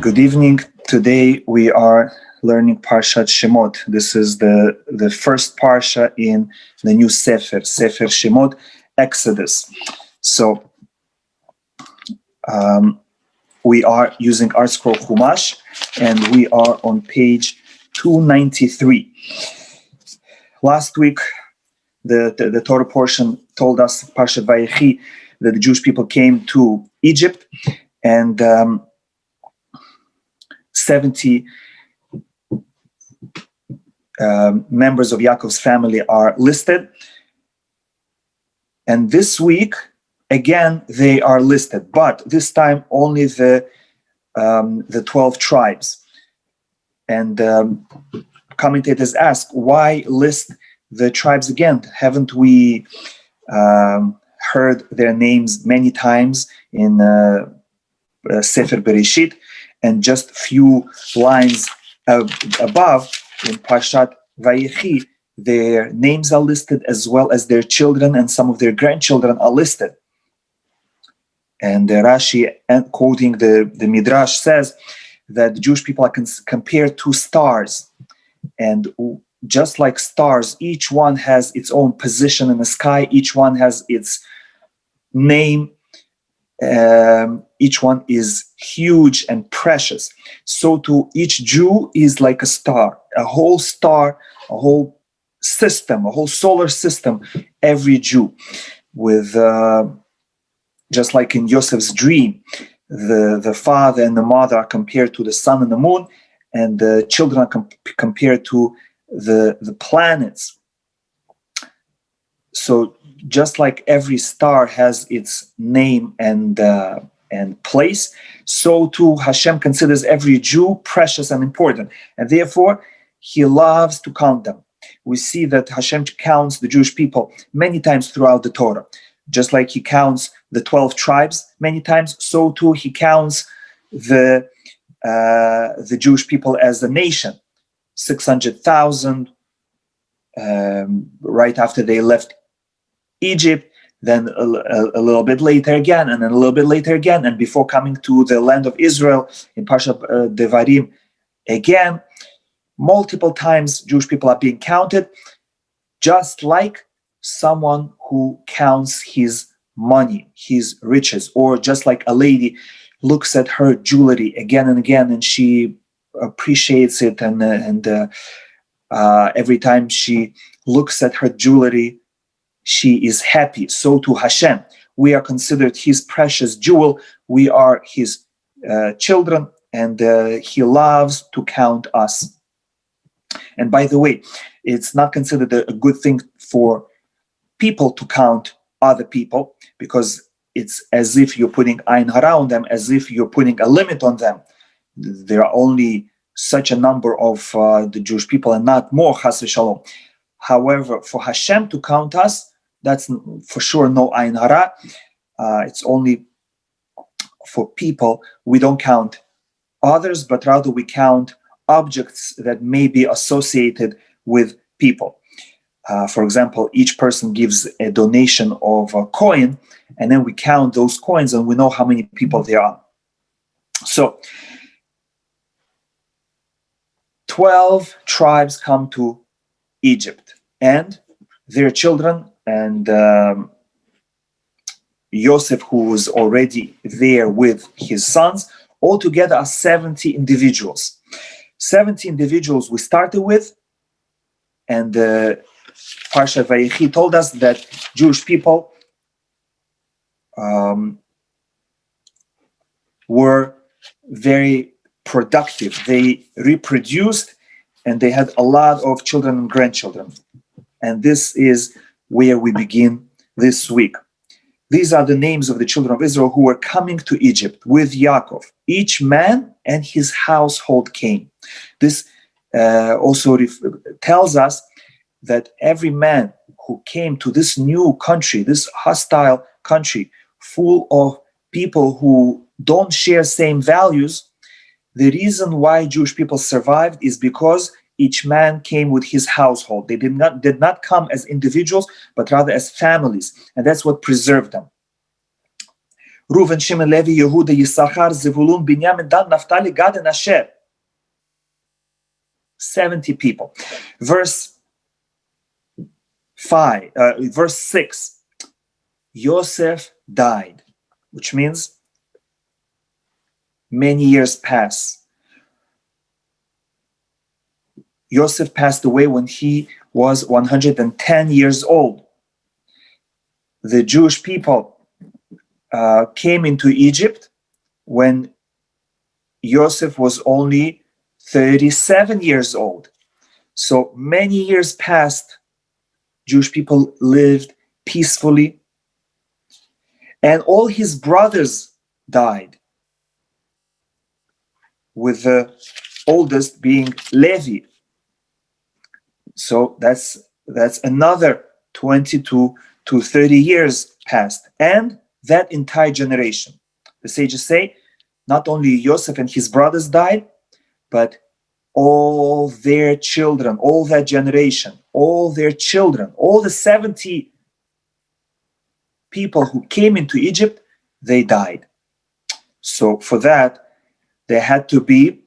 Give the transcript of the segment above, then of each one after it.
Good evening. Today we are learning Parashat Shemot. This is the first Parsha in the new Sefer Shemot, Exodus. So we are using ArtScroll Chumash, and we are on page 293. Last week, the Torah portion told us, Parashat Vayechi, that the Jewish people came to Egypt, and 70 members of Yaakov's family are listed. And this week, again, they are listed, but this time only the 12 tribes. And commentators ask, why list the tribes again? Haven't we heard their names many times in Sefer Bereshit? And just few lines above in Parashat Vayechi, their names are listed, as well as their children, and some of their grandchildren are listed. And Rashi, quoting the Midrash, says that the Jewish people are compared to stars. And just like stars, each one has its own position in the sky, each one has its name, each one is huge and precious. So to each Jew is like a star, a whole system, a whole solar system, every Jew. With just like in Yosef's dream, the father and the mother are compared to the sun and the moon, and the children are compared to the planets. So just like every star has its name and place, so too Hashem considers every Jew precious and important, and therefore He loves to count them. We see that Hashem counts the Jewish people many times throughout the Torah. Just like He counts the 12 tribes many times, so too He counts the Jewish people as a nation, 600,000 right after they left Egypt, then a little bit later again, and then a little bit later again, and before coming to the land of Israel in Parashat Devarim again. Multiple times Jewish people are being counted, just like someone who counts his money, his riches, or just like a lady looks at her jewelry again and again, and she appreciates it, and every time she looks at her jewelry, she is happy. So to Hashem, we are considered His precious jewel. We are His children, and He loves to count us. And by the way, it's not considered a good thing for people to count other people, because it's as if you're putting ayin hara on them, as if you're putting a limit on them. There are only such a number of the Jewish people and not more, chas v'shalom. However, for Hashem to count us, that's for sure no ayin hara. It's only for people. We don't count others, but rather we count objects that may be associated with people. For example, each person gives a donation of a coin, and then we count those coins, and we know how many people there are. So 12 tribes come to Egypt, and their children, and Yosef, who was already there with his sons, altogether are 70 individuals. 70 individuals we started with, and Parashat Vayechi told us that Jewish people were very productive. They reproduced, and they had a lot of children and grandchildren. And this is where we begin this week. These are the names of the children of Israel who were coming to Egypt with Yaakov. Each man and his household came. This also tells us that every man who came to this new country, this hostile country, full of people who don't share same values, the reason why Jewish people survived is because each man came with his household. They did not come as individuals, but rather as families, and that's what preserved them. Reuven, Shimon, Levi, Yehuda, Yisachar, Zevulun, Binyamin, Dan, Naphtali, Gad, and Asher. 70 people. Verse 6. Yosef died, which means many years pass. Yosef passed away when he was 110 years old. The Jewish people came into Egypt when Yosef was only 37 years old. So many years passed. Jewish people lived peacefully. And all his brothers died, with the oldest being Levi. So that's another 22 to 30 years passed. And that entire generation. The sages say, not only Yosef and his brothers died, but all their children, all that generation, all their children, all the 70 people who came into Egypt, they died. So for that, there had to be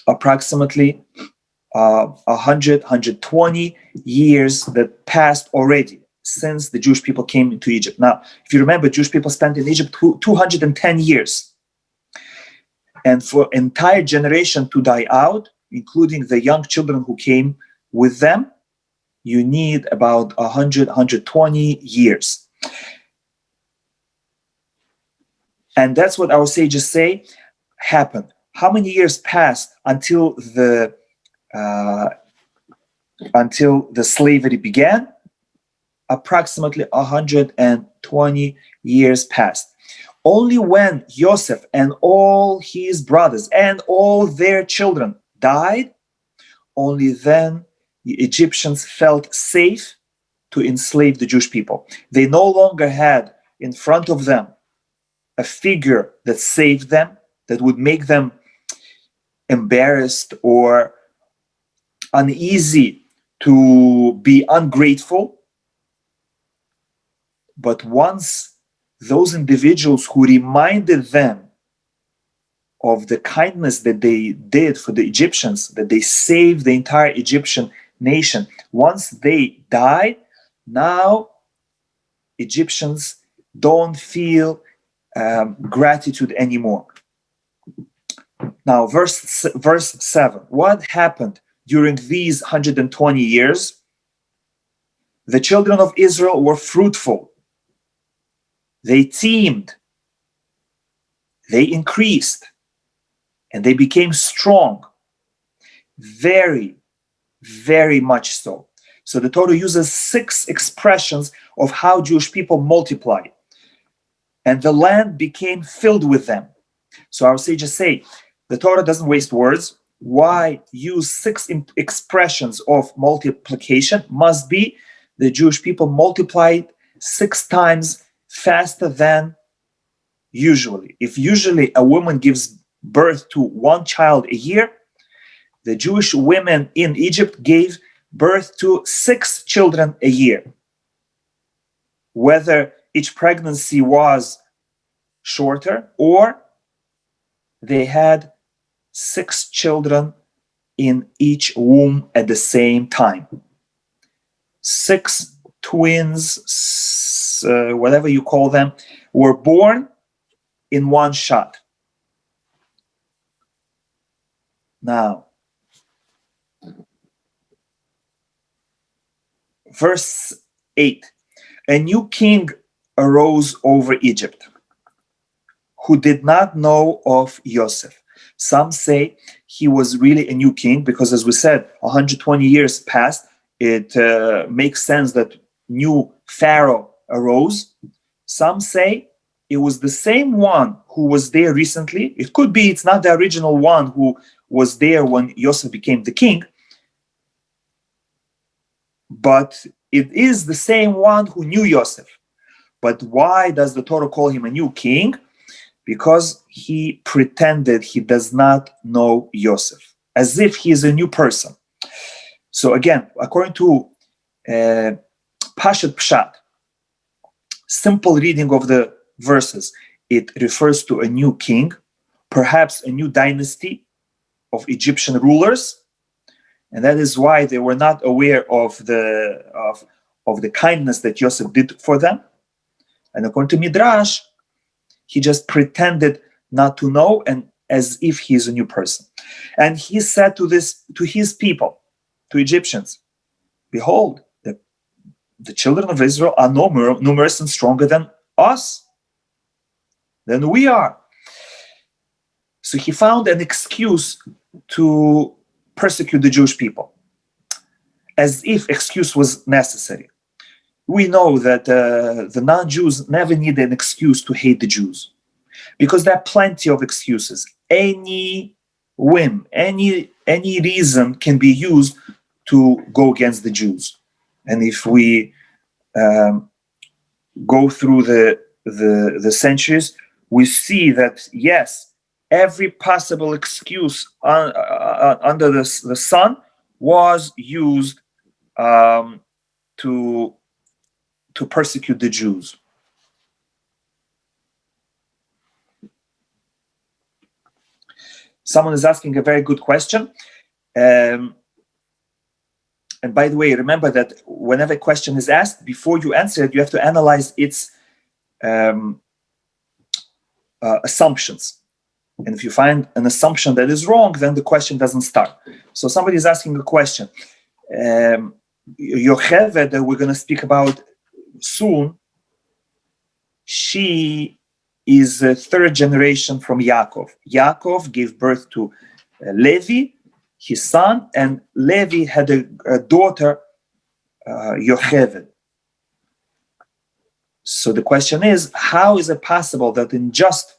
approximately 120 years that passed already since the Jewish people came into Egypt. Now, if you remember, Jewish people spent in Egypt 210 years. And for entire generation to die out, including the young children who came with them, you need about 120 years. And that's what our sages say happened. How many years passed until the slavery began? Approximately 120 years passed. Only when Yosef and all his brothers and all their children died, only then the Egyptians felt safe to enslave the Jewish people. They no longer had in front of them a figure that saved them, that would make them embarrassed or uneasy to be ungrateful. But once those individuals who reminded them of the kindness that they did for the Egyptians, that they saved the entire Egyptian nation, once they died, now Egyptians don't feel gratitude anymore. Now, verse 7. What happened during these 120 years? The children of Israel were fruitful. They teemed. They increased. And they became strong. Very, very much so. So the Torah uses 6 expressions of how Jewish people multiplied. And the land became filled with them. So our sages say, the Torah doesn't waste words. Why use 6 expressions of multiplication? Must be the Jewish people multiplied 6 times faster than usually. If usually a woman gives birth to 1 child a year, the Jewish women in Egypt gave birth to 6 children a year. Whether each pregnancy was shorter or they had 6 children in each womb at the same time. 6 twins, whatever you call them, were born in one shot. Now, verse 8. A new king arose over Egypt, who did not know of Yosef. Some say he was really a new king because, as we said, 120 years passed. It makes sense that new Pharaoh arose. Some say it was the same one who was there recently. It could be it's not the original one who was there when Yosef became the king, but it is the same one who knew Yosef. But why does the Torah call him a new king? Because he pretended he does not know Yosef, as if he is a new person. So again, according to Parashat, simple reading of the verses, it refers to a new king, perhaps a new dynasty of Egyptian rulers, and that is why they were not aware of the kindness that Joseph did for them. And according to Midrash, he just pretended not to know, and as if he is a new person. And he said to his people, to Egyptians, behold, the children of Israel are no more numerous and stronger than us, than we are. So he found an excuse to persecute the Jewish people, as if excuse was necessary. We know that the non-Jews never need an excuse to hate the Jews, because there are plenty of excuses. Any whim, any reason can be used to go against the Jews. And if we go through the centuries, we see that, yes, every possible excuse under the sun was used to persecute the Jews. Someone is asking a very good question. And by the way, remember that whenever a question is asked, before you answer it, you have to analyze its assumptions. And if you find an assumption that is wrong, then the question doesn't start. So somebody is asking a question. Yocheved, that we're going to speak about soon, she is a third generation from Yaakov. Yaakov gave birth to Levi, his son, and Levi had a daughter, Yocheved. So the question is, how is it possible that in just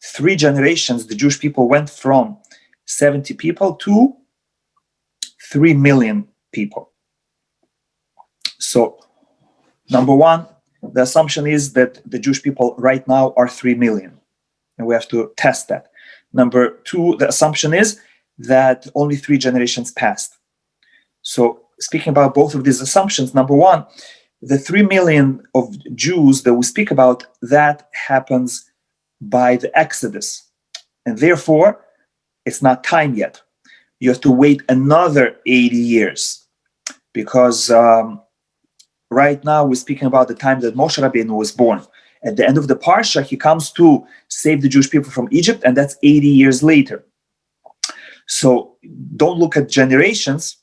3 generations, the Jewish people went from 70 people to 3 million people? So, number one, the assumption is that the Jewish people right now are 3 million, and we have to test that. Number two, the assumption is that only 3 generations passed. So, speaking about both of these assumptions, number one, the 3 million of Jews that we speak about, that happens by the Exodus, and therefore it's not time yet. You have to wait another 80 years, because right now we're speaking about the time that Moshe Rabbeinu was born. At the end of the Parsha, he comes to save the Jewish people from Egypt, and that's 80 years later. So don't look at generations,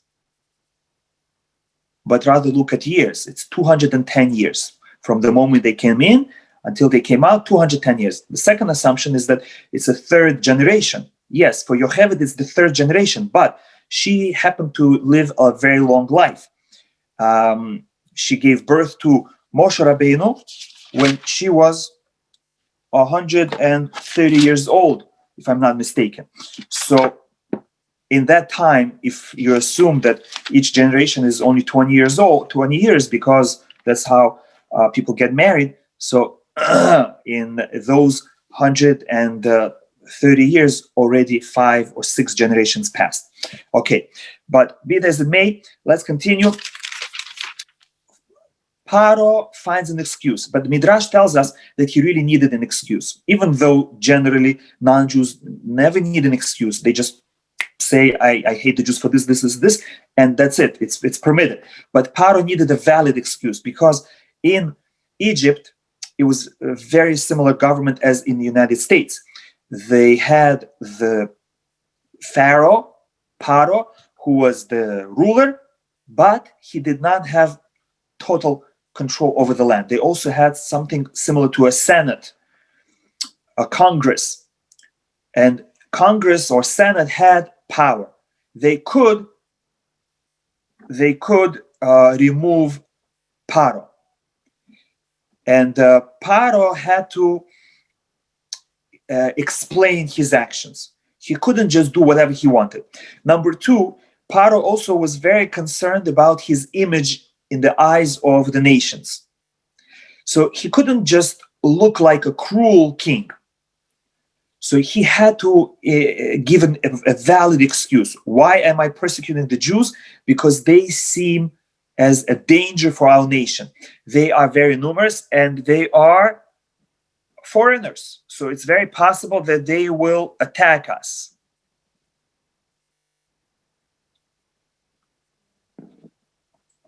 but rather look at years. It's 210 years from the moment they came in until they came out, 210 years. The second assumption is that it's a third generation. Yes, for Yocheved, it's the third generation, but she happened to live a very long life. She gave birth to Moshe Rabbeinu when she was 130 years old, if I'm not mistaken. So in that time, if you assume that each generation is only 20 years old, 20 years, because that's how people get married. So in those 130 years, already 5 or 6 generations passed. Okay, but be that as it may, let's continue. Paro finds an excuse, but the Midrash tells us that he really needed an excuse, even though generally non-Jews never need an excuse. They just say, I hate the Jews for this, and that's it. It's permitted. But Paro needed a valid excuse, because in Egypt, it was a very similar government as in the United States. They had the Pharaoh, Paro, who was the ruler, but he did not have total control over the land. They also had something similar to a Senate, a Congress. And Congress or Senate had power. They could remove Paro. And Paro had to explain his actions. He couldn't just do whatever he wanted. Number two, Paro also was very concerned about his image in the eyes of the nations. So he couldn't just look like a cruel king. So he had to give a valid excuse. Why am I persecuting the Jews? Because they seem as a danger for our nation. They are very numerous, and they are foreigners, so it's very possible that they will attack us.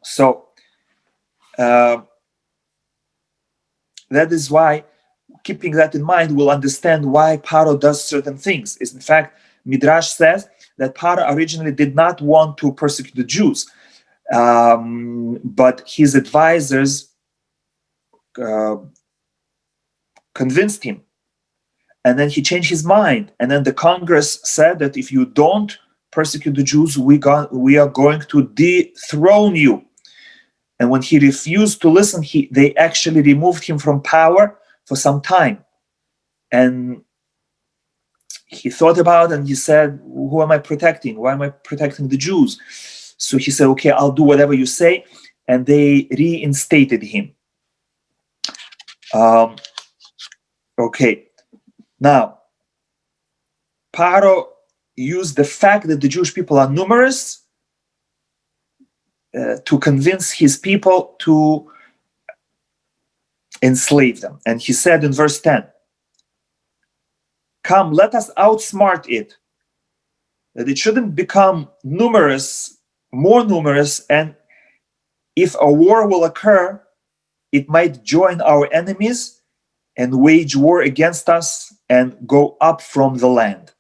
So that is why, keeping that in mind, we'll understand why Paro does certain things. In fact, Midrash says that Paro originally did not want to persecute the Jews, but his advisors convinced him, and then he changed his mind. And then the Congress said that if you don't persecute the Jews, we are going to dethrone you. And when he refused to listen, they actually removed him from power for some time. And he thought about it, and he said, who am I protecting? Why am I protecting the Jews? So he said, okay, I'll do whatever you say. And they reinstated him. Okay. Now, Paro used the fact that the Jewish people are numerous to convince his people to enslave them. And he said in verse 10, come, let us outsmart it, that it shouldn't become numerous, more numerous, and if a war will occur, it might join our enemies and wage war against us and go up from the land.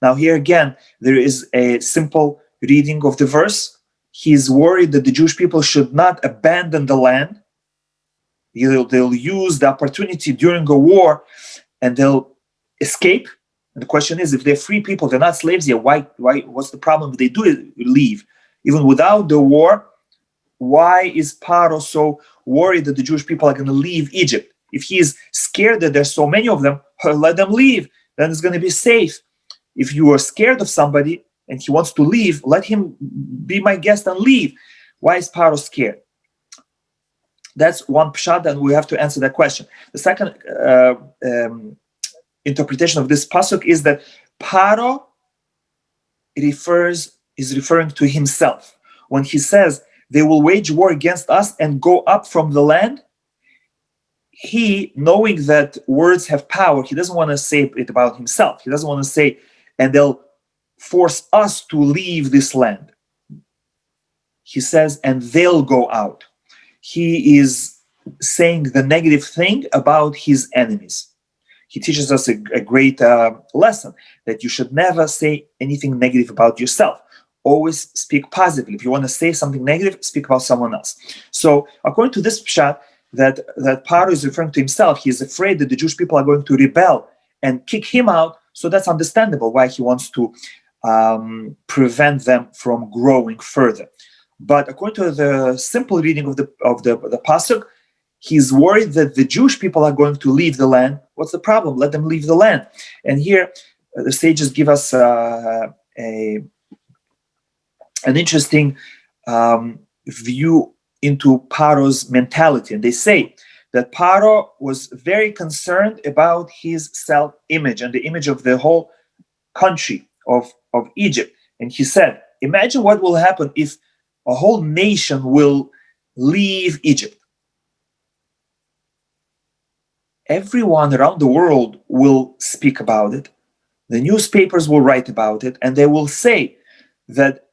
Now here again, there is a simple reading of the verse. He's worried that the Jewish people should not abandon the land. They'll use the opportunity during a war and they'll escape. And the question is, if they're free people, they're not slaves yet, why what's the problem if they do leave? Even without the war, why is Paro so worried that the Jewish people are going to leave Egypt? If he's scared that there's so many of them, let them leave. Then it's going to be safe. If you are scared of somebody and he wants to leave, let him be my guest and leave. Why is Paro scared? That's one pshat, and we have to answer that question. The second interpretation of this pasuk is that Paro is referring to himself. When he says, they will wage war against us and go up from the land, he, knowing that words have power, he doesn't want to say it about himself. He doesn't want to say, and they'll force us to leave this land. He says, and they'll go out. He is saying the negative thing about his enemies. He teaches us a great lesson, that you should never say anything negative about yourself. Always speak positively. If you want to say something negative, speak about someone else. So according to this pshat, that Paro is referring to himself, he is afraid that the Jewish people are going to rebel and kick him out. So that's understandable why he wants to prevent them from growing further. But according to the simple reading of the pasuk, he's worried that the Jewish people are going to leave the land. What's the problem? Let them leave the land. And here the sages give us an interesting view into Paro's mentality. And they say that Paro was very concerned about his self-image and the image of the whole country of Egypt. And he said, imagine what will happen if a whole nation will leave Egypt. Everyone around the world will speak about it. The newspapers will write about it, and they will say that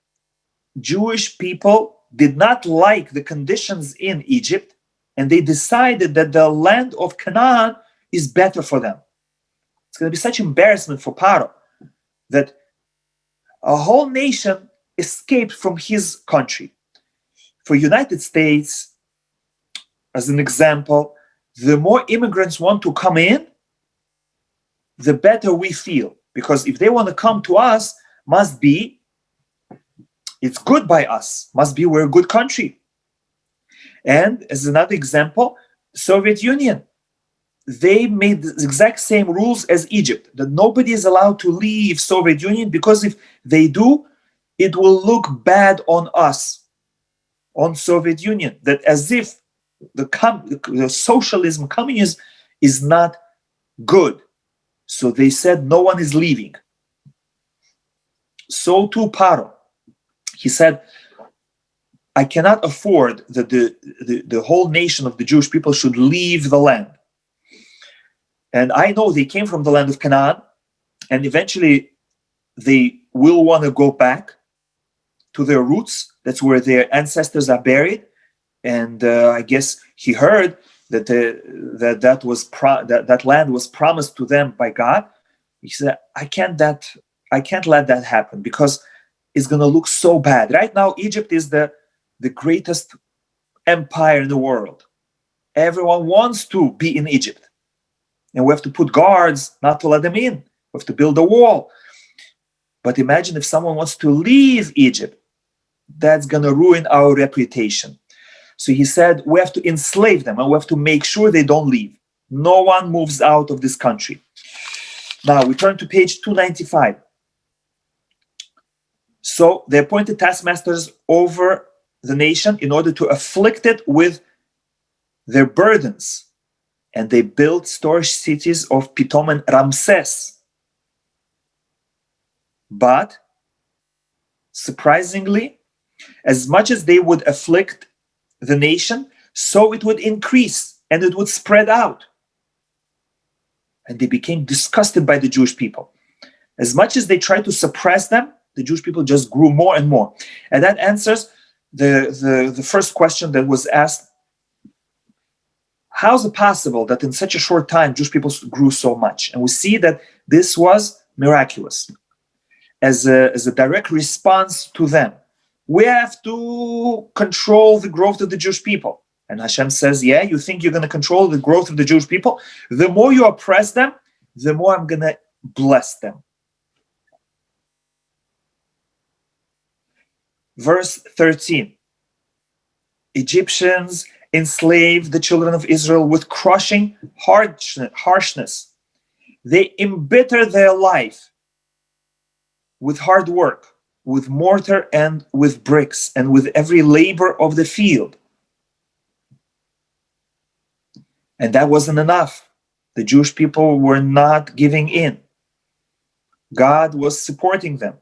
Jewish people did not like the conditions in Egypt, and they decided that the land of Canaan is better for them. It's going to be such embarrassment for Paro that a whole nation escaped from his country. For United States, as an example, the more immigrants want to come in, the better we feel. Because if they want to come to us, must be, it's good by us, must be we're a good country. And as another example, Soviet Union, they made the exact same rules as Egypt, that nobody is allowed to leave Soviet Union, because if they do, it will look bad on us, on Soviet Union, that as if the socialism, communism is not good. So they said no one is leaving. So too Paro. He said, I cannot afford that the whole nation of the Jewish people should leave the land. And I know they came from the land of Canaan, and eventually they will want to go back to their roots. That's where their ancestors are buried. And I guess he heard that that land was promised to them by God. He said, I can't let that happen, because it's going to look so bad. Right now, Egypt is the greatest empire in the world. Everyone wants to be in Egypt. And we have to put guards not to let them in. We have to build a wall. But imagine if someone wants to leave Egypt. That's going to ruin our reputation. So he said, we have to enslave them, and we have to make sure they don't leave. No one moves out of this country. Now we turn to page 295. So they appointed taskmasters over the nation in order to afflict it with their burdens. And they built storage cities of Pitom and Ramses. But surprisingly, as much as they would afflict the nation, so it would increase and it would spread out. And they became disgusted by the Jewish people. As much as they tried to suppress them, the Jewish people just grew more and more. And that answers the first question that was asked. How is it possible that in such a short time Jewish people grew so much? And we see that this was miraculous. As a direct response to them, we have to control the growth of the Jewish people. And Hashem says, yeah, you think you're going to control the growth of the Jewish people? The more you oppress them, the more I'm going to bless them. Verse 13. Egyptians enslaved the children of Israel with crushing harshness. They embitter their life with hard work, with mortar and with bricks, and with every labor of the field. And that wasn't enough. The Jewish people were not giving in. God was supporting them.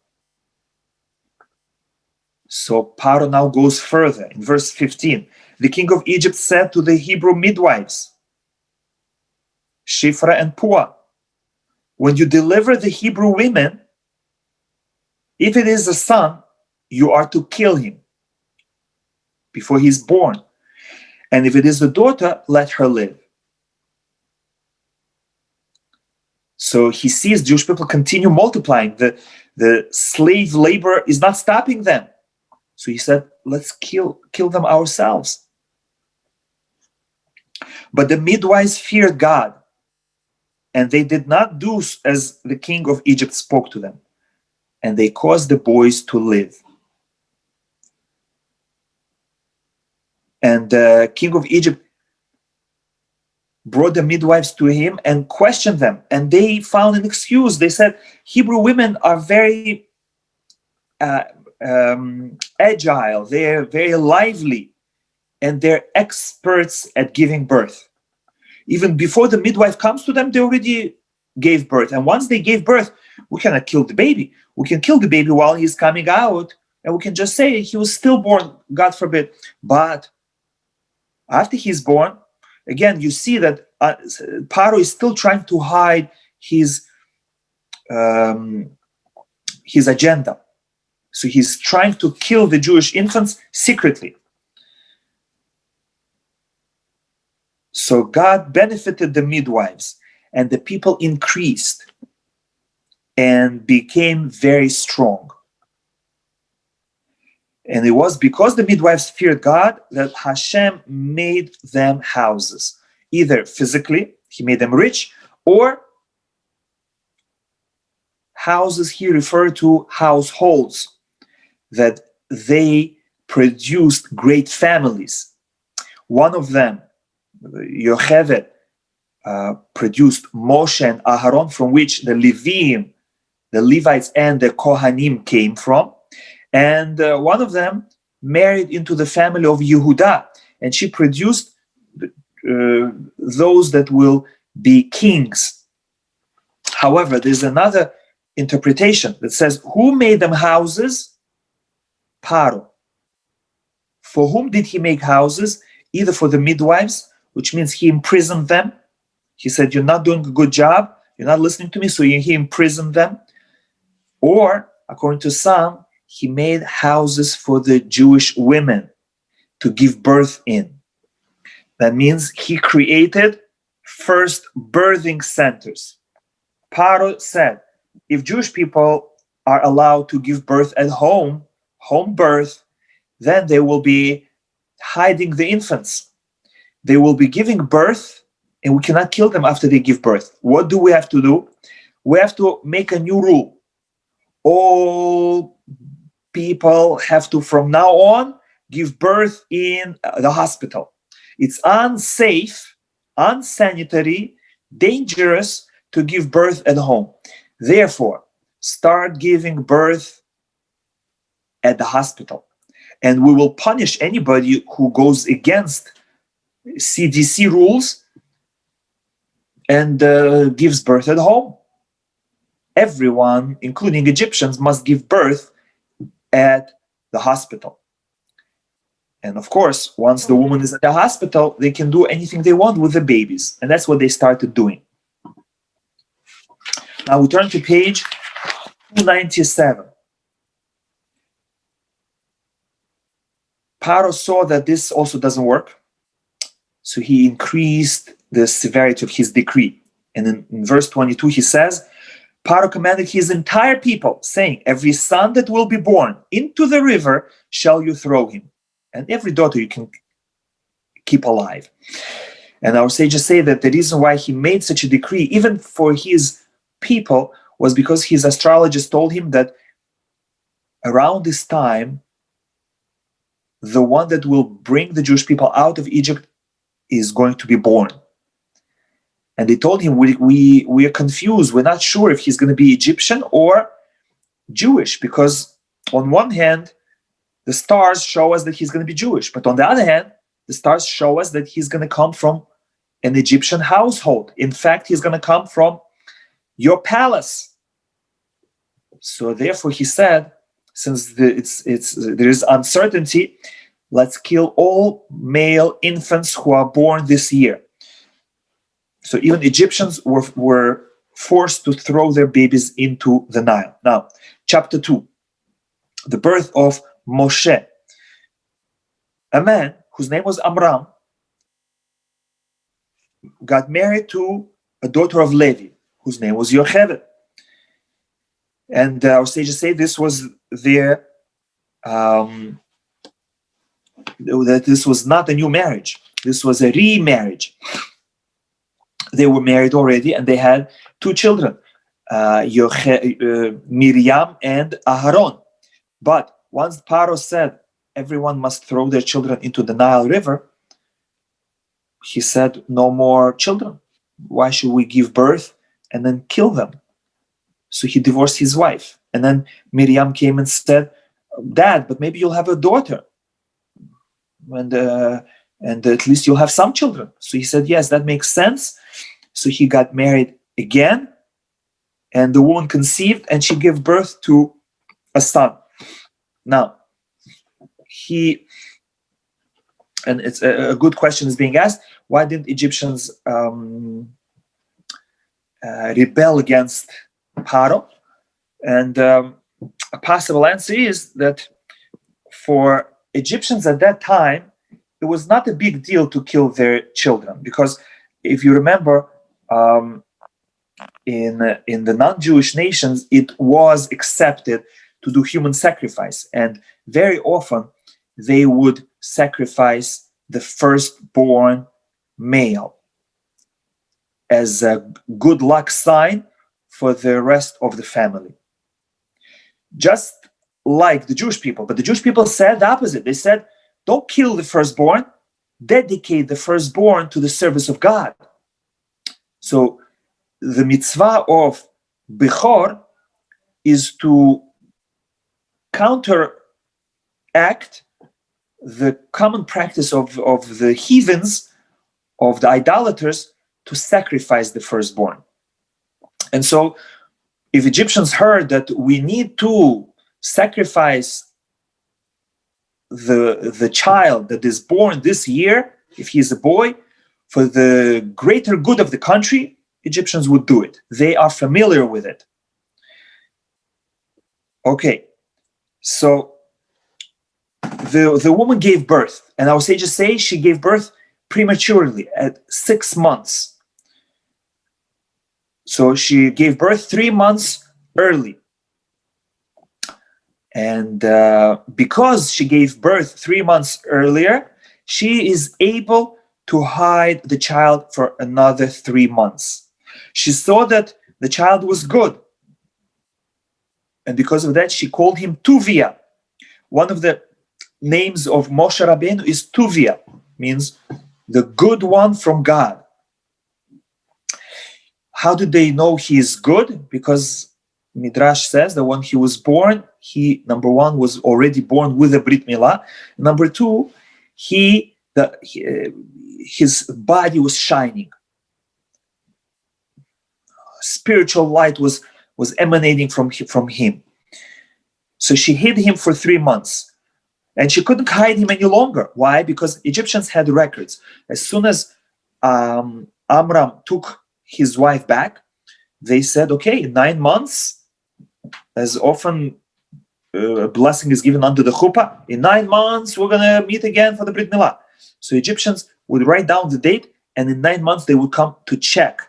So Pharaoh now goes further. In verse 15, the king of Egypt said to the Hebrew midwives, Shifra and Puah, when you deliver the Hebrew women, if it is a son, you are to kill him before he's born. And if it is a daughter, let her live. So he sees Jewish people continue multiplying. The slave labor is not stopping them. So he said, let's kill them ourselves. But the midwives feared God, and they did not do as the king of Egypt spoke to them. And they caused the boys to live. And the king of Egypt brought the midwives to him and questioned them. And they found an excuse. They said, Hebrew women are very agile. They're very lively. And they're experts at giving birth. Even before the midwife comes to them, they already gave birth. And once they gave birth, we cannot kill the baby. We can kill the baby while he's coming out, and we can just say he was stillborn, God forbid. But after he's born, again, you see that Pharaoh is still trying to hide his agenda. So he's trying to kill the Jewish infants secretly. So God benefited the midwives, and the people increased and became very strong. And it was because the midwives feared God that Hashem made them houses. Either physically, he made them rich, or houses he referred to households, that they produced great families. One of them, Yocheved, produced Moshe and Aharon, from which the Levites and the Kohanim came from. And one of them married into the family of Yehuda, and she produced those that will be kings. However, there's another interpretation that says, who made them houses? Pharaoh. For whom did he make houses? Either for the midwives, which means he imprisoned them He said, you're not doing a good job, you're not listening to me, so he imprisoned them. Or, according to some, he made houses for the Jewish women to give birth in. That means he created first birthing centers. Paro said, if Jewish people are allowed to give birth at home birth, then they will be hiding the infants. They will be giving birth, and we cannot kill them after they give birth. What do we have to do? We have to make a new rule. All people have to, from now on, give birth in the hospital. It's unsafe, unsanitary, dangerous to give birth at home. Therefore, start giving birth at the hospital. And we will punish anybody who goes against CDC rules and gives birth at home. Everyone, including Egyptians, must give birth at the hospital. And of course, once the woman is at the hospital, they can do anything they want with the babies. And that's what they started doing. Now we turn to page 297. Paro saw that this also doesn't work, so he increased the severity of his decree. And in verse 22, he says, Paro commanded his entire people, saying, every son that will be born into the river shall you throw him, and every daughter you can keep alive. And our sages say that the reason why he made such a decree, even for his people, was because his astrologers told him that around this time, the one that will bring the Jewish people out of Egypt is going to be born. And they told him, we are confused. We're not sure if he's going to be Egyptian or Jewish, because on one hand, the stars show us that he's going to be Jewish. But on the other hand, the stars show us that he's going to come from an Egyptian household. In fact, he's going to come from your palace. So therefore, he said, since there is uncertainty, let's kill all male infants who are born this year. So even Egyptians were forced to throw their babies into the Nile. Now, chapter 2, the birth of Moshe. A man whose name was Amram got married to a daughter of Levi, whose name was Yocheved. And our sages say this was that this was not a new marriage. This was a remarriage. They were married already, and they had two children, Miriam and Aharon. But once Paro said everyone must throw their children into the Nile River, he said, no more children. Why should we give birth and then kill them? So he divorced his wife. And then Miriam came and said, Dad, but maybe you'll have a daughter. And at least you'll have some children. So he said, yes, that makes sense. So he got married again. And the woman conceived, and she gave birth to a son. Now, and it's a good question is being asked, why didn't Egyptians rebel against Paro? And a possible answer is that for Egyptians at that time, it was not a big deal to kill their children, because if you remember, in the non-Jewish nations, it was accepted to do human sacrifice, and very often they would sacrifice the firstborn male as a good luck sign for the rest of the family. Just like the Jewish people. But the Jewish people said the opposite. They said, don't kill the firstborn, dedicate the firstborn to the service of God. So the mitzvah of Bechor is to counteract the common practice of the heathens, of the idolaters, to sacrifice the firstborn. And so if Egyptians heard that we need to sacrifice the child that is born this year, if he is a boy, for the greater good of the country, Egyptians would do it. They are familiar with it. Okay, so the woman gave birth, and our sages say she gave birth prematurely at 6 months. So she gave birth 3 months early. And because she gave birth 3 months earlier, she is able to hide the child for another 3 months. She saw that the child was good. And because of that, she called him Tuvia. One of the names of Moshe Rabbeinu is Tuvia, means the good one from God. How did they know he is good? Because Midrash says that when he was born, he, number one, was already born with a Brit Milah. Number two, his body was shining. Spiritual light was emanating from him. So she hid him for 3 months. And she couldn't hide him any longer. Why? Because Egyptians had records. As soon as Amram took his wife back, they said, okay, 9 months, as often a blessing is given under the chuppah, in 9 months, we're going to meet again for the Brit Milah. So Egyptians would write down the date, and in 9 months, they would come to check.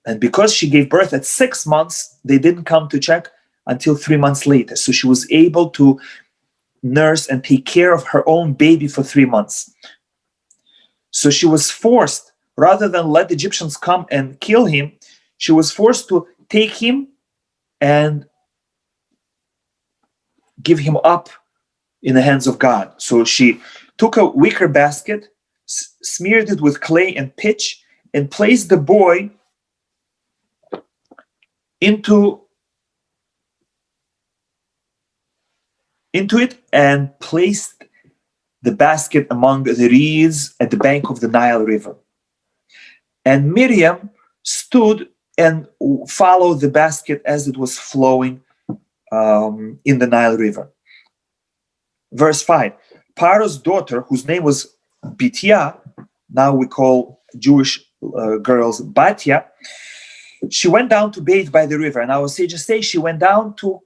And because she gave birth at 6 months, they didn't come to check until 3 months later. So she was able to nurse and take care of her own baby for 3 months. So she was forced, rather than let the Egyptians come and kill him, she was forced to take him and give him up in the hands of God. So she took a wicker basket, smeared it with clay and pitch, and placed the boy into it, and placed the basket among the reeds at the bank of the Nile River. And Miriam stood and followed the basket as it was flowing in the Nile River. Verse 5, Paro's daughter, whose name was Bitya, now we call Jewish girls Batya, she went down to bathe by the river. And our sages say she went down to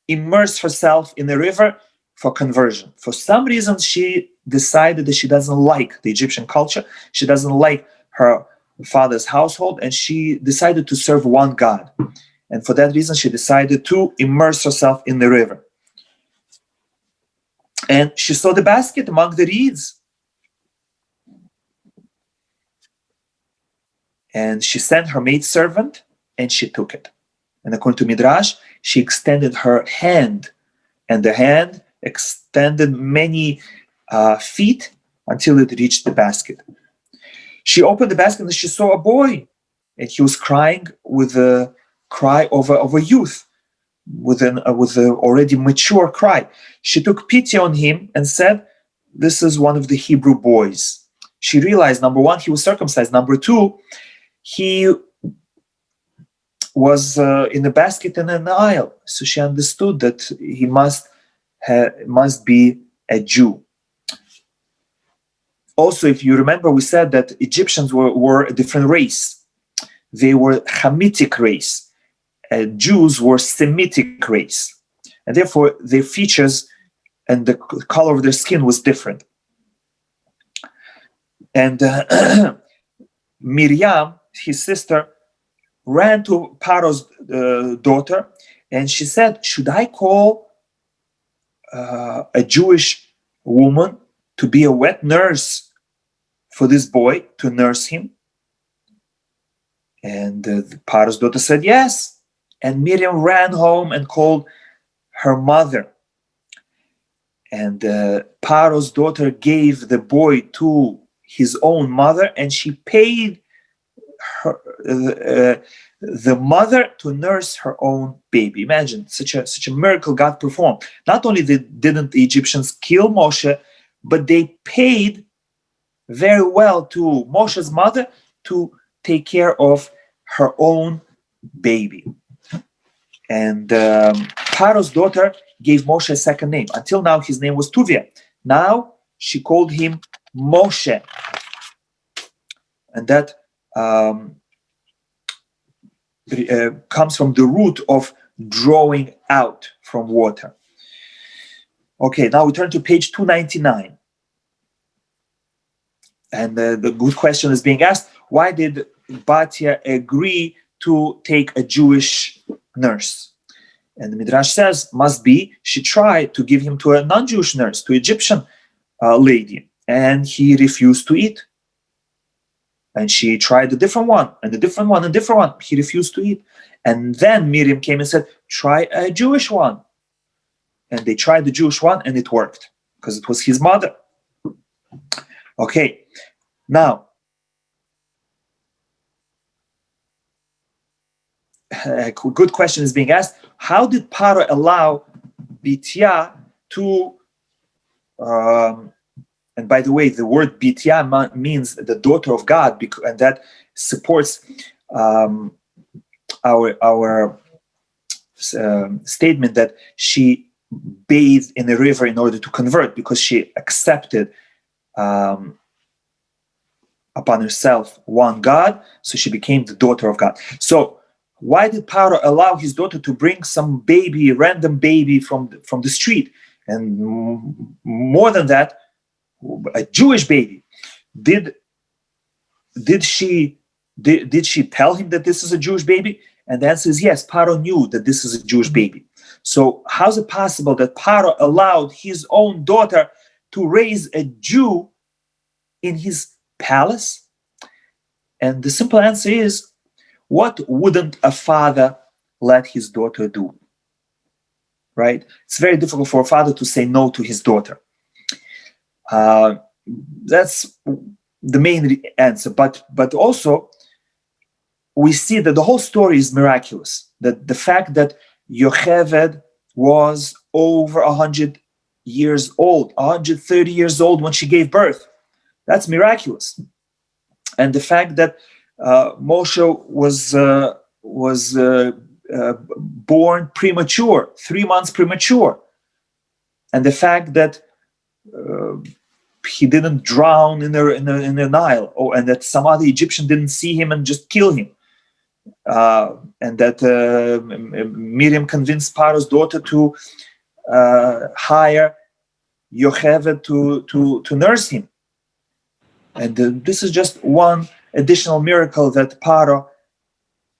immerse herself in the river for conversion. For some reason, she decided that she doesn't like the Egyptian culture. She doesn't like her father's household, and she decided to serve one God. And for that reason, she decided to immerse herself in the river. And she saw the basket among the reeds. And she sent her maidservant, and she took it. And according to Midrash, she extended her hand, and the hand extended many feet until it reached the basket. She opened the basket and she saw a boy, and he was crying with a cry of a youth, with an already mature cry. She took pity on him and said, "This is one of the Hebrew boys." She realized, number one, he was circumcised. Number two, he was in the basket in an aisle. So she understood that he must be a Jew. Also, if you remember, we said that Egyptians were a different race. They were Hamitic race. Jews were Semitic race. And therefore, their features and the color of their skin was different. And Miriam, his sister, ran to Paro's daughter, and she said, "Should I call a Jewish woman to be a wet nurse for this boy, to nurse him?" And Paro's daughter said, "Yes." And Miriam ran home and called her mother. And Paro's daughter gave the boy to his own mother, and she paid the mother to nurse her own baby. Imagine such a miracle God performed. Not only didn't the Egyptians kill Moshe, but they paid very well to Moshe's mother to take care of her own baby. And Paro's daughter gave Moshe a second name. Until now, his name was Tuvia. Now she called him Moshe, and that comes from the root of drawing out from water. Okay, now we turn to page 299. And the good question is being asked, why did Batya agree to take a Jewish nurse? And the Midrash says, must be she tried to give him to a non-Jewish nurse, to Egyptian lady, and he refused to eat. And she tried a different one, and a different one, and a different one. He refused to eat. And then Miriam came and said, try a Jewish one. And they tried the Jewish one, and it worked, because it was his mother. Okay, now, a good question is being asked, how did Paro allow Bitya to, and by the way, the word Bitya means the daughter of God, and that supports our statement that she bathed in a river in order to convert, because she accepted upon herself one God, so she became the daughter of God. So why did Paro allow his daughter to bring some baby, random baby from the street? And more than that, a Jewish baby. Did she tell him that this is a Jewish baby? And the answer is yes, Paro knew that this is a Jewish baby. So how is it possible that Paro allowed his own daughter to raise a Jew in his palace? And the simple answer is, what wouldn't a father let his daughter do? Right? It's very difficult for a father to say no to his daughter. That's the main answer. But also, we see that the whole story is miraculous. That the fact that Yocheved was over 100 years old, 130 years old when she gave birth, that's miraculous. And the fact that Moshe was born premature, 3 months premature, and the fact that he didn't drown in the Nile, and that some other Egyptian didn't see him and just kill him, and that Miriam convinced Paro's daughter to hire Yocheved to nurse him. And this is just one additional miracle that Paro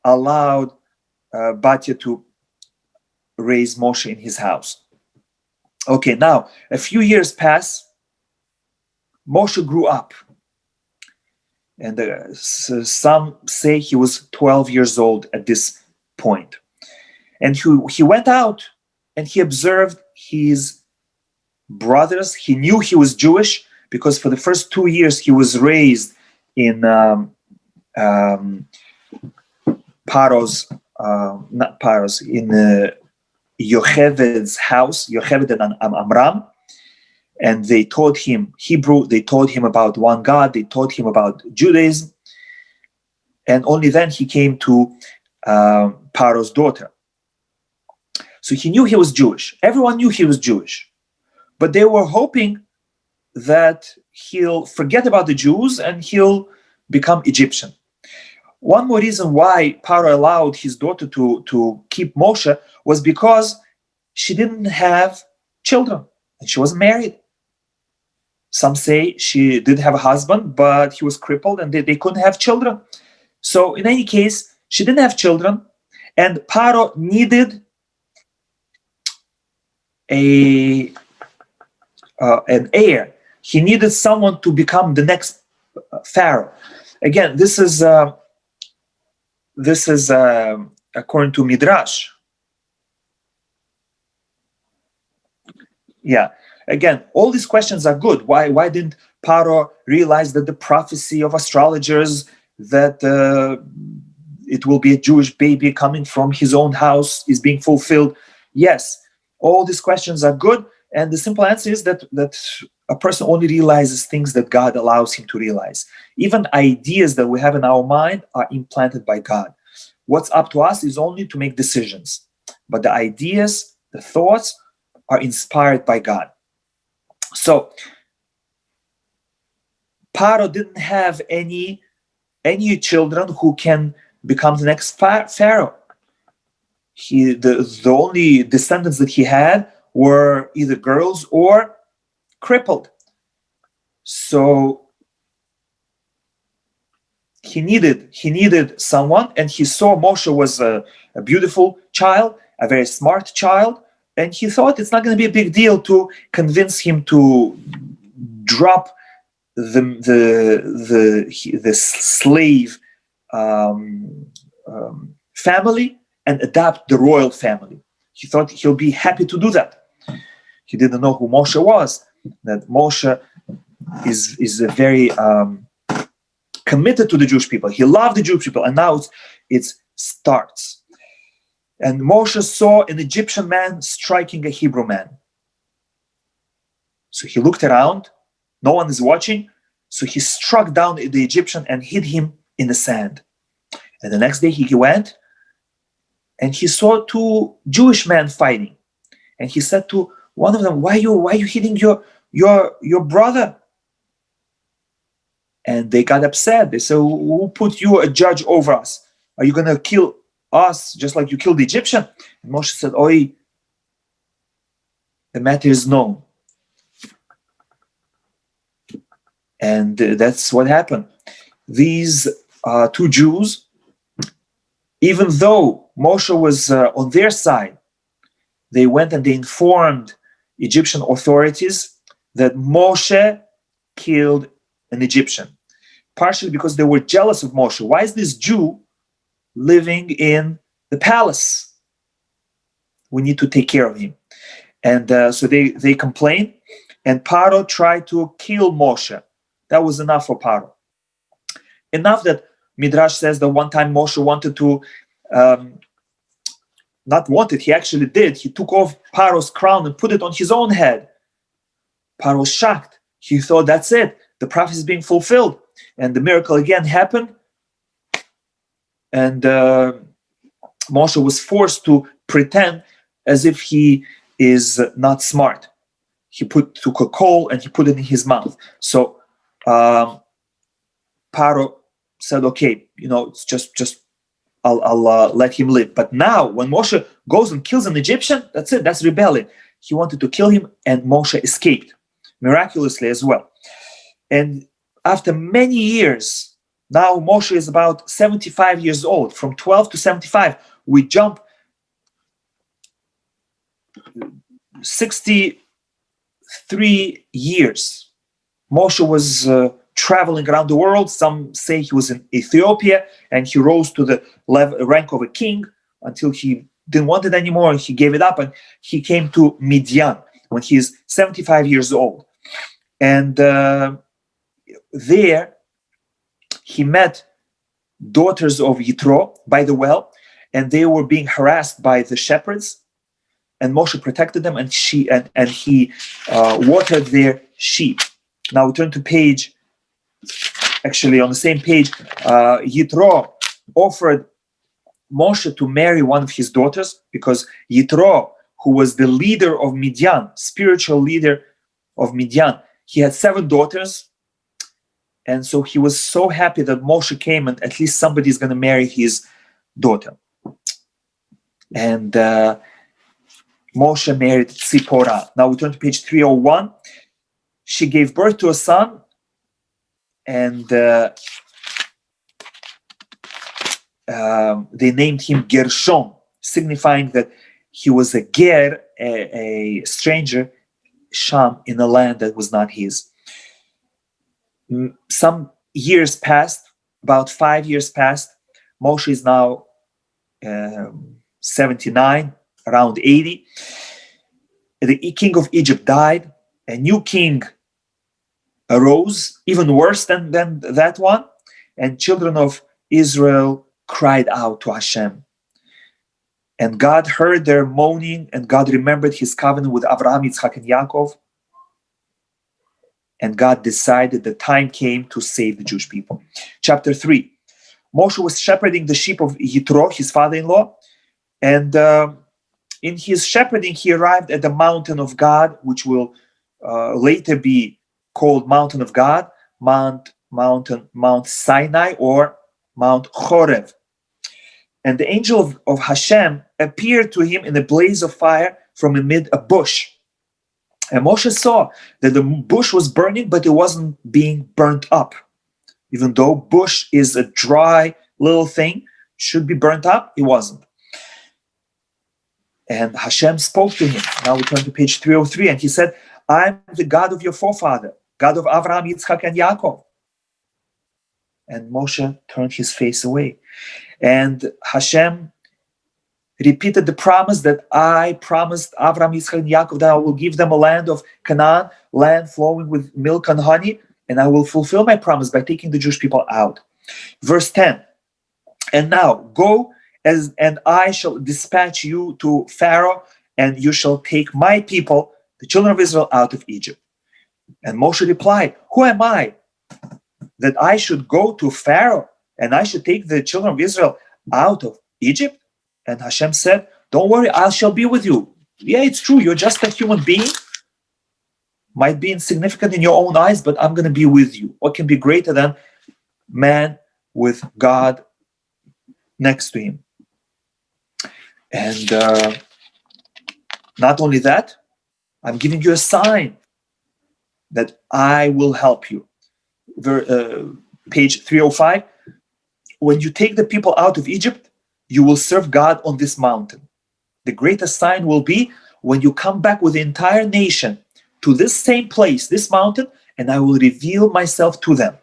allowed Batya to raise Moshe in his house. Okay, now a few years pass. Moshe grew up, and some say he was 12 years old at this point. And he went out and he observed his brothers. He knew he was Jewish because for the first 2 years he was raised in Yocheved's house, Yocheved and Amram. And they taught him Hebrew, they taught him about one God, they taught him about Judaism. And only then he came to Paro's daughter. So he knew he was Jewish. Everyone knew he was Jewish. But they were hoping that he'll forget about the Jews and he'll become Egyptian. One more reason why Paro allowed his daughter to keep Moshe was because she didn't have children and she wasn't married. Some say she did have a husband, but he was crippled and they couldn't have children. So in any case, she didn't have children, and Paro needed an heir. He needed someone to become the next pharaoh. Again, this is according to Midrash. Yeah. Again, all these questions are good. Why didn't Paro realize that the prophecy of astrologers that it will be a Jewish baby coming from his own house is being fulfilled? Yes, all these questions are good. And the simple answer is that a person only realizes things that God allows him to realize. Even ideas that we have in our mind are implanted by God. What's up to us is only to make decisions. But the ideas, the thoughts are inspired by God. So Paro didn't have any any children who can become the next Pharaoh. The only descendants that he had were either girls or crippled. So he needed someone, and he saw Moshe was a beautiful child, a very smart child, and he thought it's not going to be a big deal to convince him to drop the slave family and adopt the royal family. He thought he'll be happy to do that. He didn't know who Moshe was. That Moshe is a very committed to the Jewish people. He loved the Jewish people, and now it starts. And Moshe saw an Egyptian man striking a Hebrew man. So he looked around. No one is watching. So he struck down the Egyptian and hid him in the sand. And the next day he went, and he saw two Jewish men fighting. And he said to one of them, "Why are you hitting your brother?" And they got upset. They said, "Who put you a judge over us? Are you going to kill us just like you killed the Egyptian?" And Moshe said, "Oi, the matter is known." And that's what happened. These two Jews, even though Moshe was on their side, they went and they informed Egyptian authorities that Moshe killed an Egyptian, partially because they were jealous of Moshe. Why is this Jew living in the palace? We need to take care of him. And so they complained, and Paro tried to kill Moshe. That was enough for Paro. Enough that Midrash says that one time Moshe wanted to, not wanted, he actually did. He took off Paro's crown and put it on his own head. Paro was shocked. He thought, that's it. The prophecy is being fulfilled. And the miracle again happened. And Moshe was forced to pretend as if he is not smart. He took a coal and he put it in his mouth. So Paro said, "Okay, it's just I'll let him live." But now, when Moshe goes and kills an Egyptian, that's it. That's rebellion. He wanted to kill him, and Moshe escaped miraculously as well. And after many years, now Moshe is about 75 years old. From 12 to 75, we jump 63 years. Moshe was traveling around the world. Some say he was in Ethiopia, and he rose to the rank of a king until he didn't want it anymore, and he gave it up, and he came to Midian when he is 75 years old. And there he met daughters of Yitro by the well, and they were being harassed by the shepherds, and Moshe protected them, and he watered their sheep. Now we turn to page, actually on the same page, Yitro offered Moshe to marry one of his daughters, because Yitro, who was the leader of Midian, spiritual leader of Midian, he had 7 daughters. And so he was so happy that Moshe came, and at least somebody is going to marry his daughter. And Moshe married Tzipporah. Now we turn to page 301. She gave birth to a son, and they named him Gershon, signifying that he was a ger, a stranger, Sham, in a land that was not his. Some years passed, about 5 years passed. Moshe is now 79, around 80. The king of Egypt died. A new king arose, even worse than that one. And children of Israel cried out to Hashem. And God heard their moaning, and God remembered his covenant with Abraham, Yitzchak, and Yaakov. And God decided the time came to save the Jewish people. Chapter 3. Moshe was shepherding the sheep of Yitro, his father-in-law. And in his shepherding, he arrived at the mountain of God, which will later be called Mountain of God, Mount mountain, Mount Sinai or Mount Horeb. And the angel of Hashem appeared to him in a blaze of fire from amid a bush. And Moshe saw that the bush was burning, but it wasn't being burnt up. Even though bush is a dry little thing, should be burnt up, it wasn't. And Hashem spoke to him. Now we turn to page 303, and he said, I'm the God of your forefather, God of Abraham, Yitzchak, and Yaakov. And Moshe turned his face away. And Hashem repeated the promise that I promised Abraham, Yitzchak, and Yaakov that I will give them a land of Canaan, land flowing with milk and honey, and I will fulfill my promise by taking the Jewish people out. Verse 10, and now go, and I shall dispatch you to Pharaoh, and you shall take my people, the children of Israel, out of Egypt. And Moshe replied, who am I that I should go to Pharaoh and I should take the children of Israel out of Egypt? And Hashem said, don't worry, I shall be with you. Yeah, it's true, you're just a human being. Might be insignificant in your own eyes, but I'm going to be with you. What can be greater than man with God next to him? And not only that, I'm giving you a sign that I will help you. Page 305, when you take the people out of Egypt, you will serve God on this mountain. The greatest sign will be when you come back with the entire nation to this same place, this mountain, and I will reveal myself to them.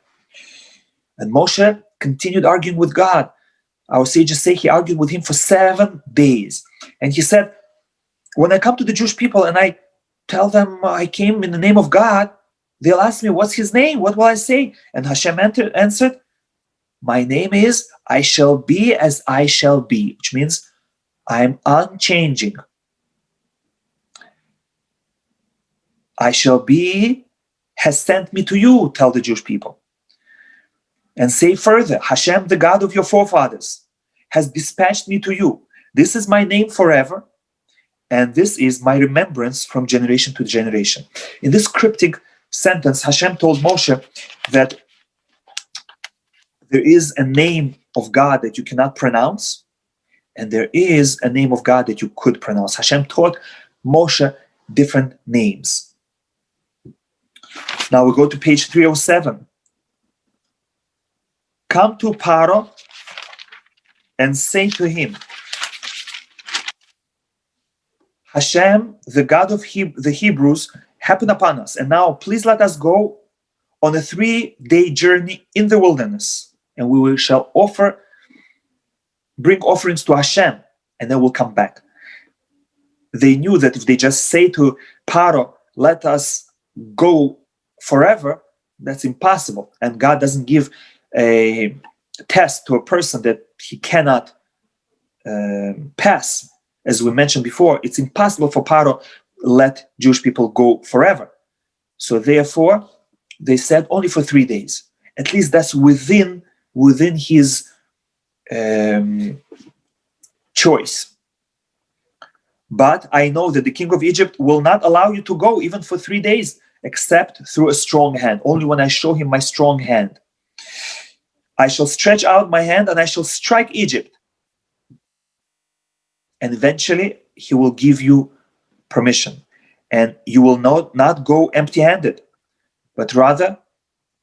And Moshe continued arguing with God. Our sages say he argued with him for 7 days. And he said, when I come to the Jewish people and I tell them I came in the name of God, they'll ask me, what's his name? What will I say? And Hashem answered, my name is I shall be as I shall be, which means I'm unchanging. I shall be has sent me to you, tell the Jewish people. And say further, Hashem, the God of your forefathers, has dispatched me to you. This is my name forever, and this is my remembrance from generation to generation. In this cryptic sentence, Hashem told Moshe that there is a name of God that you cannot pronounce, and there is a name of God that you could pronounce. Hashem taught Moshe different names. Now we go to page 307. Come to Paro and say to him, Hashem, the God of the Hebrews, happened upon us, and now please let us go on a 3-day journey in the wilderness, and we shall bring offerings to Hashem, and then we'll come back. They knew that if they just say to Paro, let us go forever, that's impossible. And God doesn't give a test to a person that he cannot pass. As we mentioned before, it's impossible for Paro let Jewish people go forever. So therefore, they said only for 3 days. At least that's within his choice. But I know that the king of Egypt will not allow you to go even for 3 days, except through a strong hand. Only when I show him my strong hand. I shall stretch out my hand and I shall strike Egypt. And eventually he will give you permission. And you will not go empty-handed, but rather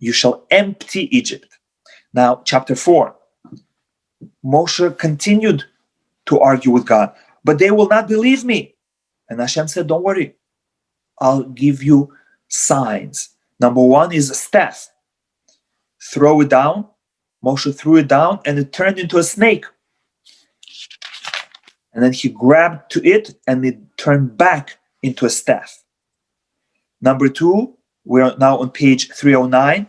you shall empty Egypt. Now, chapter 4. Moshe continued to argue with God, but they will not believe me. And Hashem said, don't worry, I'll give you signs. Number 1 is a staff. Throw it down. Moshe threw it down and it turned into a snake. And then he grabbed to it and it turned back into a staff. Number 2, we are now on page 309,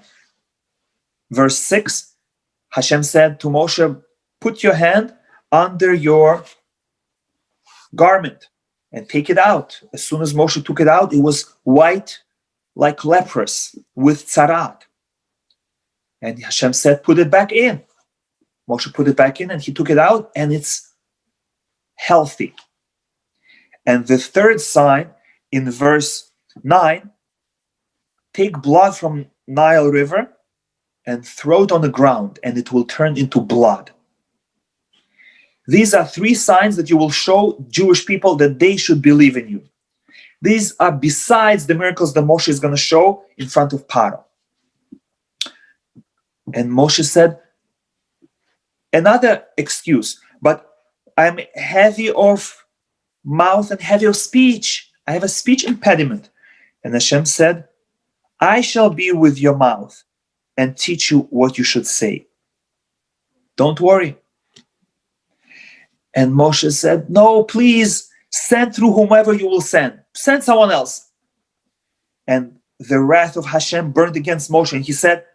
verse 6. Hashem said to Moshe, put your hand under your garment and take it out. As soon as Moshe took it out, it was white like leprous with tzarat. And Hashem said, put it back in. Moshe put it back in and he took it out and it's healthy. And the third sign in verse 9, take blood from Nile River and throw it on the ground, and it will turn into blood. These are 3 signs that you will show Jewish people that they should believe in you. These are besides the miracles that Moshe is going to show in front of Paro. And Moshe said, another excuse, but I'm heavy of mouth and heavy of speech. I have a speech impediment. And Hashem said, I shall be with your mouth and teach you what you should say. Don't worry. And Moshe said, no, please send through whomever you will send. Send someone else. And the wrath of Hashem burned against Moshe. And he said,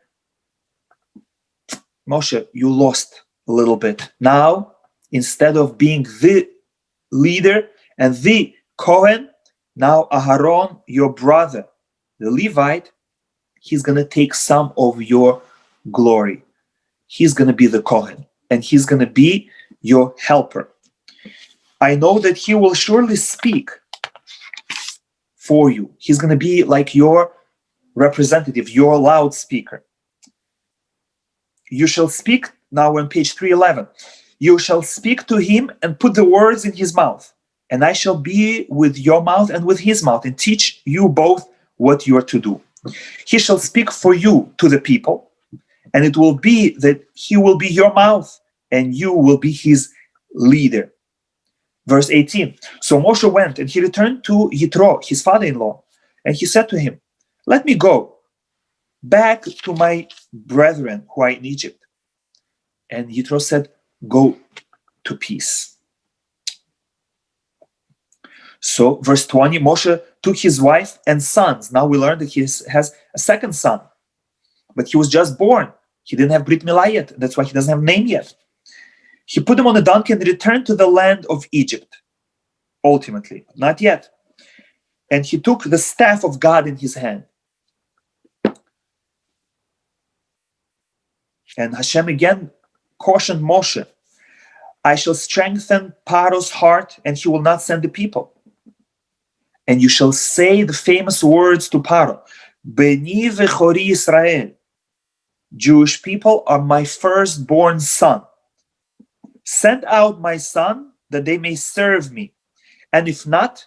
Moshe, you lost a little bit. Now, instead of being the leader and the Kohen, now Aharon, your brother, the Levite, he's going to take some of your glory. He's going to be the Kohen, and he's going to be your helper. I know that he will surely speak for you. He's going to be like your representative, your loudspeaker. You shall speak, now we're on page 311. You shall speak to him and put the words in his mouth, and I shall be with your mouth and with his mouth, and teach you both what you are to do. He shall speak for you to the people, and it will be that he will be your mouth, and you will be his leader. Verse 18. So Moshe went, and he returned to Yitro, his father-in-law, and he said to him, let me go back to my brethren who are in Egypt. And Yitro said, go to peace. So verse 20, Moshe took his wife and sons. Now we learn that he has a second son, but he was just born. He didn't have Brit Milah yet. That's why he doesn't have a name yet. He put them on a donkey and returned to the land of Egypt. Ultimately, not yet. And he took the staff of God in his hand. And Hashem again cautioned Moshe, I shall strengthen Paro's heart, and he will not send the people. And you shall say the famous words to Paro, Beni vechori Israel. Jewish people are my firstborn son. Send out my son that they may serve me. And if not,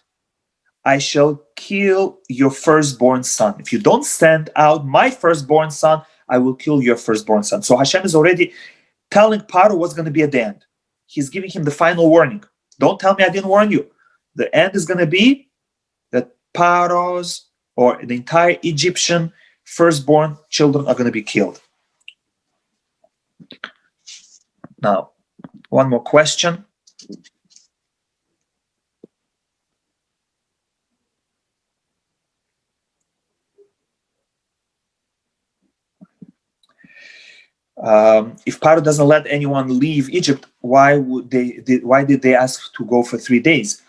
I shall kill your firstborn son. If you don't send out my firstborn son, I will kill your firstborn son. So Hashem is already telling Paro what's going to be at the end. He's giving him the final warning. Don't tell me I didn't warn you. The end is going to be that Paro's or the entire Egyptian firstborn children are going to be killed. Now, one more question. If Paro doesn't let anyone leave Egypt, why did they ask to go for 3 days?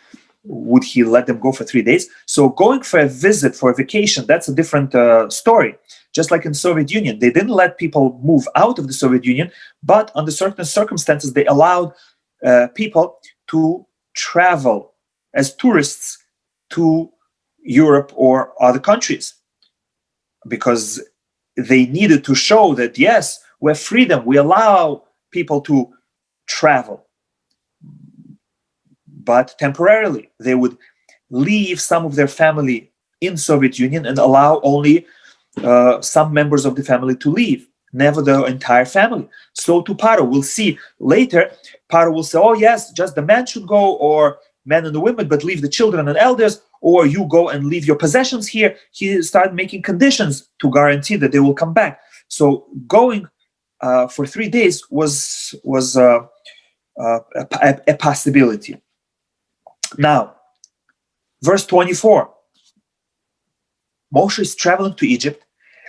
Would he let them go for 3 days? So going for a visit, for a vacation, that's a different story. Just like in the Soviet Union, they didn't let people move out of the Soviet Union, but under certain circumstances, they allowed people to travel as tourists to Europe or other countries, because they needed to show that, yes, we have freedom, we allow people to travel. But temporarily, they would leave some of their family in Soviet Union and allow only some members of the family to leave, never the entire family. So to Paro, we'll see later, Paro will say, oh yes, just the man should go, or men and the women, but leave the children and elders, or you go and leave your possessions here. He started making conditions to guarantee that they will come back. So going for 3 days was a possibility. Now, verse 24. Moshe is traveling to Egypt.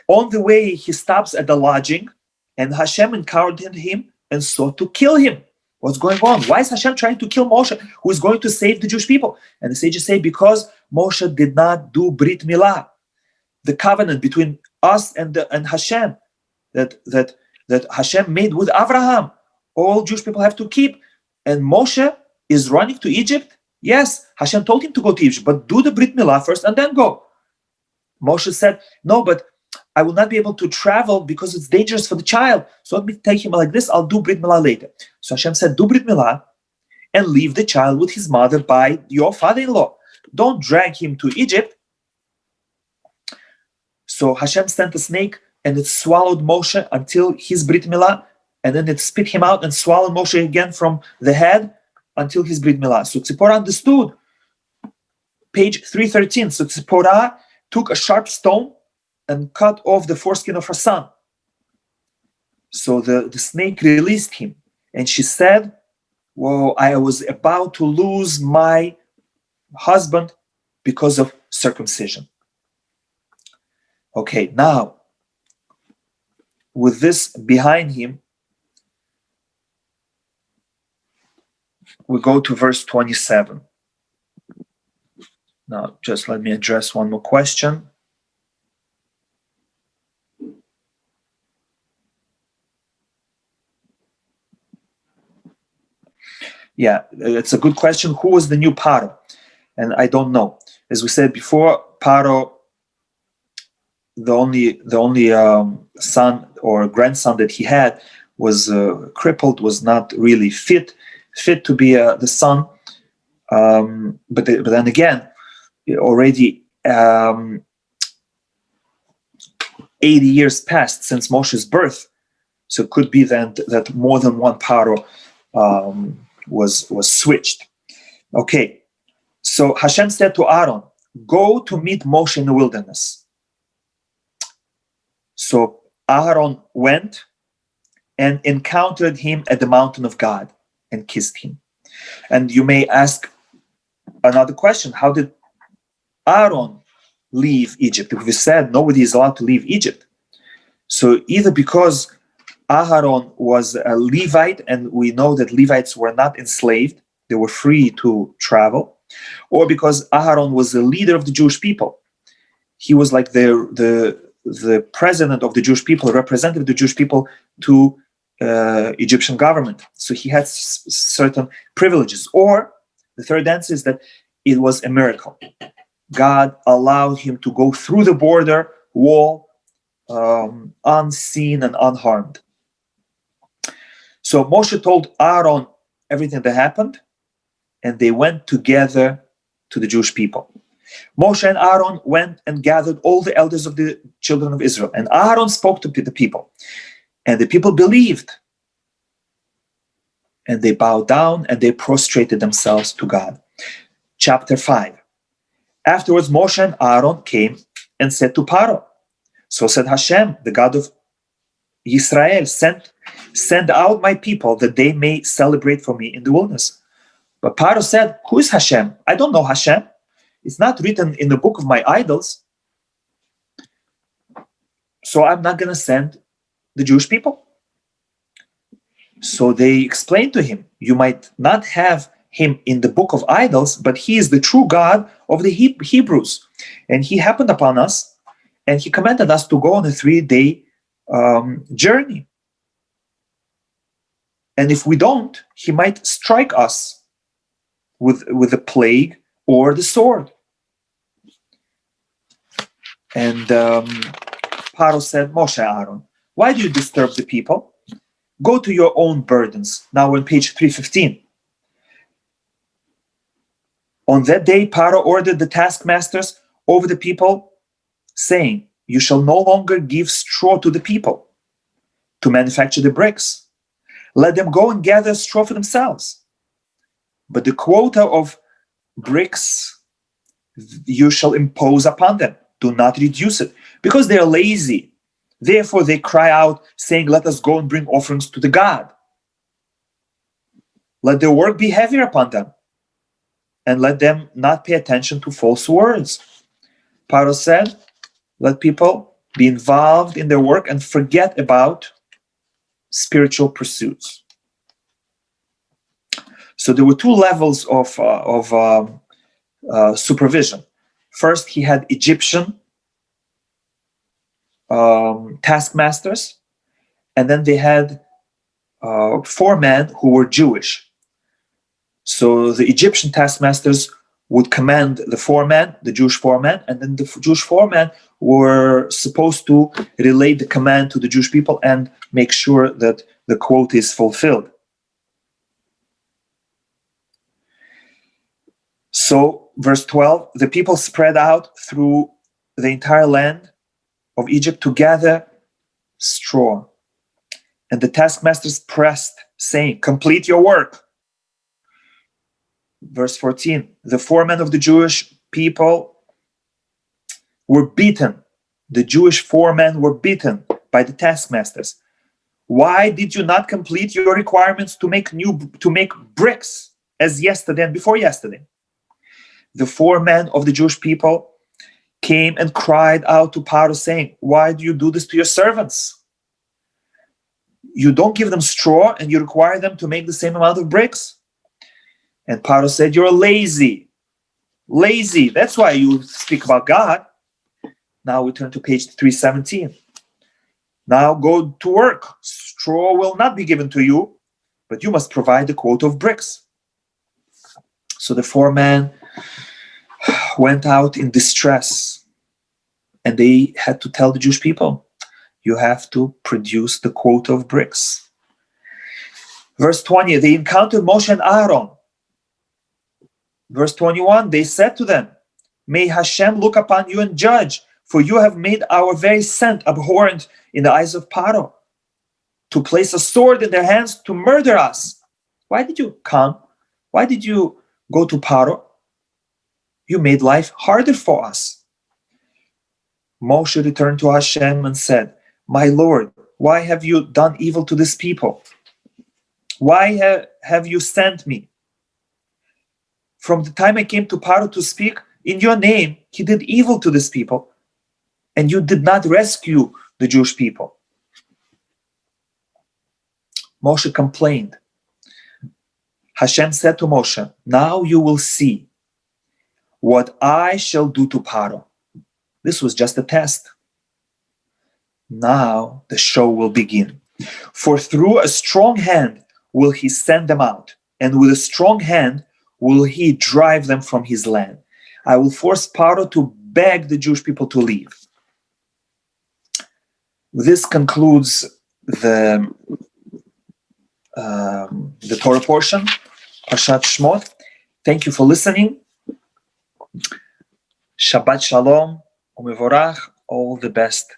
On the way, he stops at the lodging, and Hashem encountered him and sought to kill him. What's going on? Why is Hashem trying to kill Moshe, who is going to save the Jewish people? And the sages say, because Moshe did not do Brit Milah, the covenant between us and Hashem, that Hashem made with Abraham. All Jewish people have to keep. And Moshe is running to Egypt. Yes, Hashem told him to go to Egypt, but do the Brit Milah first and then go. Moshe said, no, but I will not be able to travel because it's dangerous for the child. So let me take him like this. I'll do Brit Milah later. So Hashem said, do Brit Milah and leave the child with his mother by your father-in-law. Don't drag him to Egypt. So Hashem sent a snake and it swallowed Moshe until his Brit Milah, and then it spit him out and swallowed Moshe again from the head until his Brit Milah. So Tzipporah understood. Page 313. So Tzipporah took a sharp stone and cut off the foreskin of her son. So the snake released him. And she said, well, I was about to lose my husband because of circumcision. Okay, now, with this behind him, we go to verse 27. Now, just let me address one more question. Yeah, it's a good question. Who was the new Paro? And I don't know. As we said before, Paro, the only son or grandson that he had was crippled, was not really fit to be the son. But then again, already 80 years passed since Moshe's birth, so it could be then that more than one Paro was switched. Okay, so Hashem said to Aaron, go to meet Moshe in the wilderness. So Aaron went and encountered him at the mountain of God and kissed him. And you may ask another question, how did Aaron leave Egypt? If we said nobody is allowed to leave Egypt. So either because Aaron was a Levite, and we know that Levites were not enslaved, they were free to travel, or because Aaron was the leader of the Jewish people. He was like the president of the Jewish people, represented the Jewish people to Egyptian government. So he had certain privileges. Or the third answer is that it was a miracle. God allowed him to go through the border wall unseen and unharmed. So Moshe told Aaron everything that happened, and they went together to the Jewish people. Moshe and Aaron went and gathered all the elders of the children of Israel, and Aaron spoke to the people, and the people believed, and they bowed down and they prostrated themselves to God. Chapter 5. Afterwards, Moshe and Aaron came and said to Paro, so said Hashem, the God of Israel, send out my people that they may celebrate for me in the wilderness. But Paro said, who is Hashem? I don't know Hashem. It's not written in the book of my idols. So I'm not going to send the Jewish people. So they explained to him, you might not have him in the book of idols, but he is the true God of the Hebrews. And he happened upon us, and he commanded us to go on a 3-day journey. And if we don't, he might strike us with the plague or the sword. And Paro said, Moshe, Aaron, why do you disturb the people? Go to your own burdens. Now on page 315. On that day, Paro ordered the taskmasters over the people, saying, you shall no longer give straw to the people to manufacture the bricks. Let them go and gather straw for themselves. But the quota of bricks you shall impose upon them. Do not reduce it, because they are lazy. Therefore they cry out, saying, let us go and bring offerings to the God. Let their work be heavier upon them, and let them not pay attention to false words. Paro said, let people be involved in their work and forget about spiritual pursuits. So there were two levels of supervision. First, he had Egyptian taskmasters, and then they had 4 men who were Jewish. So the Egyptian taskmasters would command the foreman, the Jewish foreman, and then the Jewish foreman were supposed to relay the command to the Jewish people and make sure that the quote is fulfilled. So, verse 12, the people spread out through the entire land of Egypt to gather straw. And the taskmasters pressed, saying, complete your work. Verse 14, the foremen of the Jewish people were beaten. The Jewish foremen were beaten by the taskmasters. Why did you not complete your requirements to make bricks as yesterday and before yesterday? The foremen of the Jewish people came and cried out to Paro, saying, why do you do this to your servants? You don't give them straw and you require them to make the same amount of bricks? And Paro said, you're lazy. Lazy. That's why you speak about God. Now we turn to page 317. Now go to work. Straw will not be given to you, but you must provide the quota of bricks. So the foreman went out in distress, and they had to tell the Jewish people, you have to produce the quota of bricks. Verse 20, they encountered Moshe and Aaron. Verse 21, they said to them, may Hashem look upon you and judge, for you have made our very scent abhorrent in the eyes of Paro, to place a sword in their hands to murder us. Why did you come? Why did you go to Paro? You made life harder for us. Moshe returned to Hashem and said, my Lord, why have you done evil to this people? Why have you sent me? From the time I came to Paro to speak in your name, he did evil to this people, and you did not rescue the Jewish people. Moshe complained. Hashem said to Moshe, now you will see what I shall do to Paro. This was just a test. Now the show will begin. For through a strong hand will he send them out, and with a strong hand will he drive them from his land. I will force Paro to beg the Jewish people to leave. This concludes the Torah portion, Parashat Shemot. Thank you for listening. Shabbat Shalom, Umevorach, all the best.